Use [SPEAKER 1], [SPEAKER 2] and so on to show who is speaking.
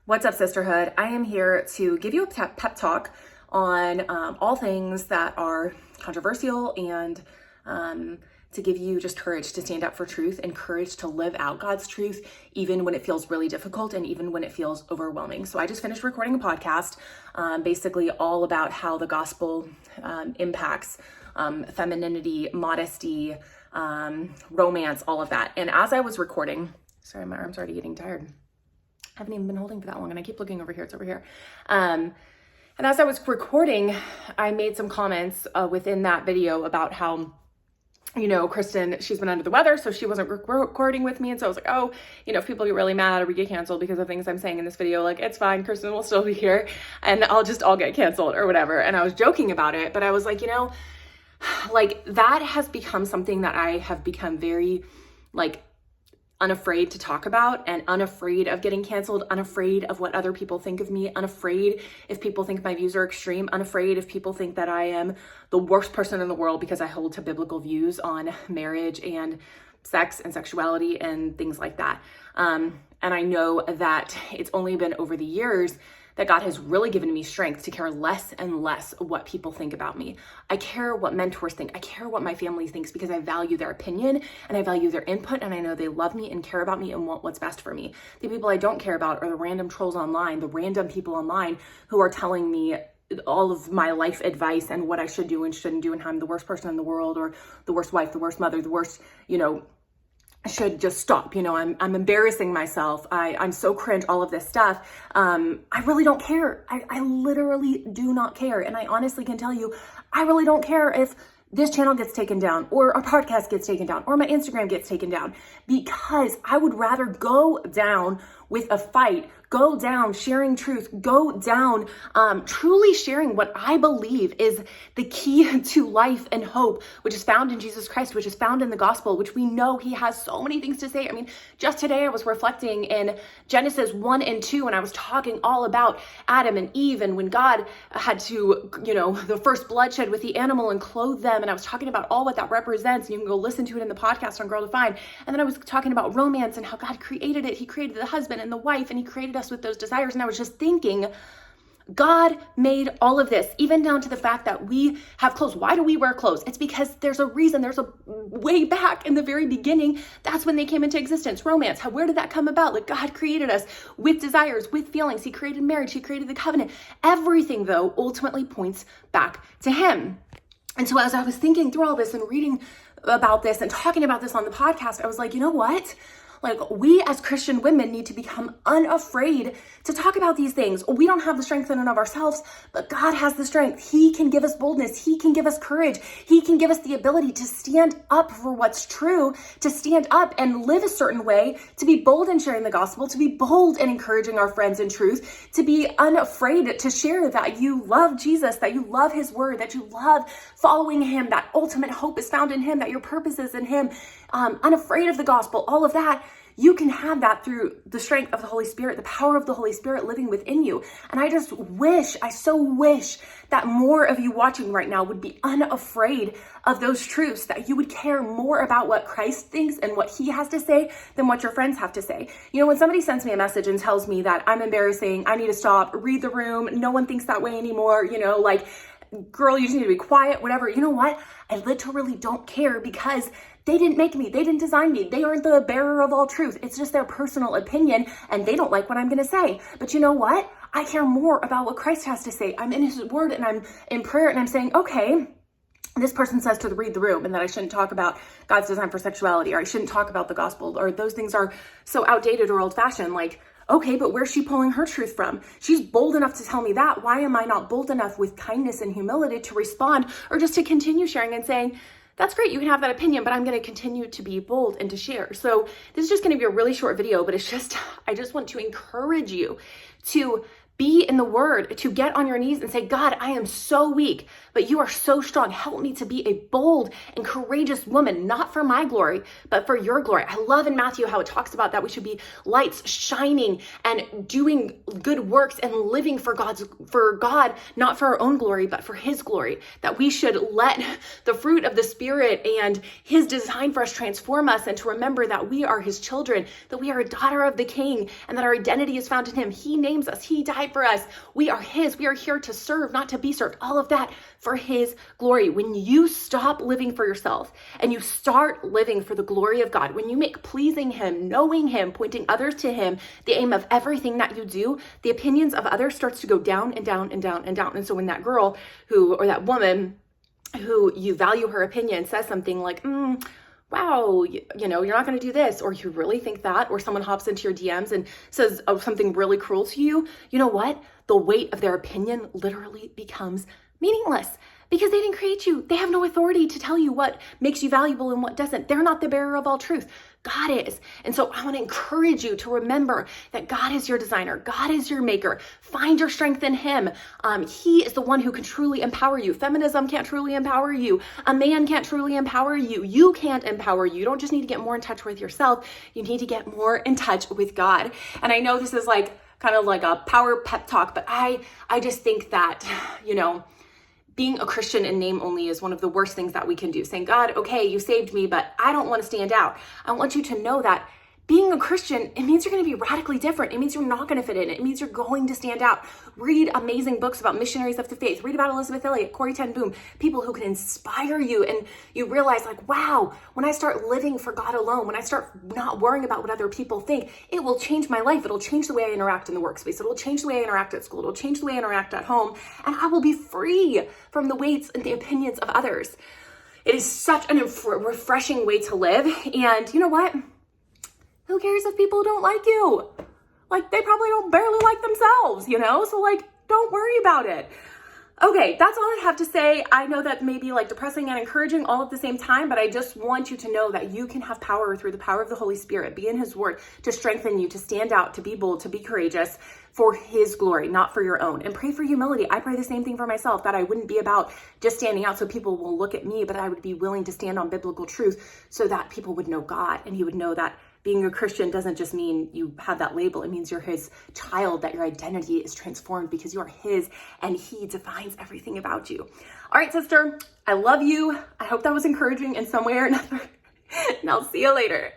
[SPEAKER 1] What's up, sisterhood? I am here to give you a pep talk on all things that are controversial and to give you just courage to stand up for truth and courage to live out God's truth, even when it feels really difficult and even when it feels overwhelming. So I just finished recording a podcast, basically all about how the gospel impacts femininity, modesty, romance, all of that. And as I was recording, sorry, my arm's already getting tired. I haven't even been holding for that long and I keep looking over here. It's over here. And as I was recording, I made some comments within that video about how, Kristen, she's been under the weather, so she wasn't recording with me. And so I was like, oh, if people get really mad or we get canceled because of things I'm saying in this video, like, it's fine. Kristen will still be here and I'll get canceled or whatever. And I was joking about it, but I was like, that has become something that I have become very, unafraid to talk about and unafraid of getting canceled, unafraid of what other people think of me, unafraid if people think my views are extreme, unafraid if people think that I am the worst person in the world because I hold to biblical views on marriage and sex and sexuality and things like that. And I know that it's only been over the years that God has really given me strength to care less and less what people think about me. I care what mentors think. I care what my family thinks because I value their opinion and I value their input, and I know they love me and care about me and want what's best for me. The people I don't care about are the random trolls online, the random people online who are telling me all of my life advice and what I should do and shouldn't do and how I'm the worst person in the world or the worst wife, the worst mother, the worst, I should just stop. I'm embarrassing myself. I'm so cringe, all of this stuff. I really don't care. I literally do not care. And I honestly can tell you, I really don't care if this channel gets taken down or our podcast gets taken down or my Instagram gets taken down, because I would rather go down with a fight, go down sharing truth, go down truly sharing what I believe is the key to life and hope, which is found in Jesus Christ, which is found in the gospel, which we know he has so many things to say. I mean, just today I was reflecting in Genesis 1 and 2, and I was talking all about Adam and Eve and when God had to, the first bloodshed with the animal and clothe them. And I was talking about all what that represents. And you can go listen to it in the podcast on Girl Defined. And then I was talking about romance and how God created it. He created the husband and the wife, and he created us with those desires. And I was just thinking, God made all of this, even down to the fact that we have clothes. Why do we wear clothes? It's because there's a reason. There's a way back in the very beginning. That's when they came into existence. Romance. Where did that come about? Like, God created us with desires, with feelings. He created marriage. He created the covenant. Everything, though, ultimately points back to him. And so as I was thinking through all this and reading about this and talking about this on the podcast, I was like, you know what? We as Christian women need to become unafraid to talk about these things. We don't have the strength in and of ourselves, but God has the strength. He can give us boldness. He can give us courage. He can give us the ability to stand up for what's true, to stand up and live a certain way, to be bold in sharing the gospel, to be bold in encouraging our friends in truth, to be unafraid to share that you love Jesus, that you love his word, that you love following him, that ultimate hope is found in him, that your purpose is in him, unafraid of the gospel, all of that. You can have that through the strength of the Holy Spirit, the power of the Holy Spirit living within you. And I so wish that more of you watching right now would be unafraid of those truths, that you would care more about what Christ thinks and what he has to say than what your friends have to say. When somebody sends me a message and tells me that I'm embarrassing, I need to stop, read the room, no one thinks that way anymore, girl, you just need to be quiet, whatever. You know what? I literally don't care, because they didn't make me. They didn't design me. They aren't the bearer of all truth. It's just their personal opinion, and they don't like what I'm going to say. But you know what? I care more about what Christ has to say. I'm in his word and I'm in prayer and I'm saying, okay, this person says to read the room and that I shouldn't talk about God's design for sexuality, or I shouldn't talk about the gospel, or those things are so outdated or old fashioned. Okay, but where's she pulling her truth from? She's bold enough to tell me that. Why am I not bold enough with kindness and humility to respond, or just to continue sharing and saying, that's great, you can have that opinion, but I'm going to continue to be bold and to share. So this is just going to be a really short video, but I just want to encourage you to be in the word, to get on your knees and say, God, I am so weak, but you are so strong. Help me to be a bold and courageous woman, not for my glory, but for your glory. I love in Matthew how it talks about that we should be lights shining and doing good works and living for God, not for our own glory, but for his glory. That we should let the fruit of the Spirit and his design for us transform us, and to remember that we are his children, that we are a daughter of the King, and that our identity is found in him. He names us. He died for us. We are his. We are here to serve, not to be served. All of that for his glory. When you stop living for yourself and you start living for the glory of God, when you make pleasing him, knowing him, pointing others to him, the aim of everything that you do, the opinions of others starts to go down and down and down and down. And so when that girl or that woman who you value her opinion says something like, wow, you're not going to do this, or you really think that, or someone hops into your DMs and says something really cruel to you, you know what? The weight of their opinion literally becomes meaningless, because they didn't create you. They have no authority to tell you what makes you valuable and what doesn't. They're not the bearer of all truth. God is. And so I want to encourage you to remember that God is your designer. God is your maker. Find your strength in him. He is the one who can truly empower you. Feminism can't truly empower you. A man can't truly empower you. You can't empower you. You don't just need to get more in touch with yourself. You need to get more in touch with God. And I know this is kind of like a power pep talk, but I just think that, being a Christian in name only is one of the worst things that we can do. Saying, God, okay, you saved me, but I don't want to stand out. I want you to know that being a Christian, it means you're going to be radically different. It means you're not going to fit in. It means you're going to stand out. Read amazing books about missionaries of the faith. Read about Elizabeth Elliot, Corrie ten Boom, people who can inspire you. And you realize wow, when I start living for God alone, when I start not worrying about what other people think, it will change my life. It'll change the way I interact in the workspace. It'll change the way I interact at school. It'll change the way I interact at home. And I will be free from the weights and the opinions of others. It is such a refreshing way to live. And you know what? Who cares if people don't like you? They probably don't barely like themselves, So don't worry about it. Okay, that's all I have to say. I know that may be depressing and encouraging all at the same time, but I just want you to know that you can have power through the power of the Holy Spirit. Be in his word to strengthen you, to stand out, to be bold, to be courageous for his glory, not for your own. And pray for humility. I pray the same thing for myself, that I wouldn't be about just standing out so people will look at me, but I would be willing to stand on biblical truth so that people would know God, and he would know that being a Christian doesn't just mean you have that label. It means you're his child, that your identity is transformed because you are his and he defines everything about you. All right, sister, I love you. I hope that was encouraging in some way or another. And I'll see you later.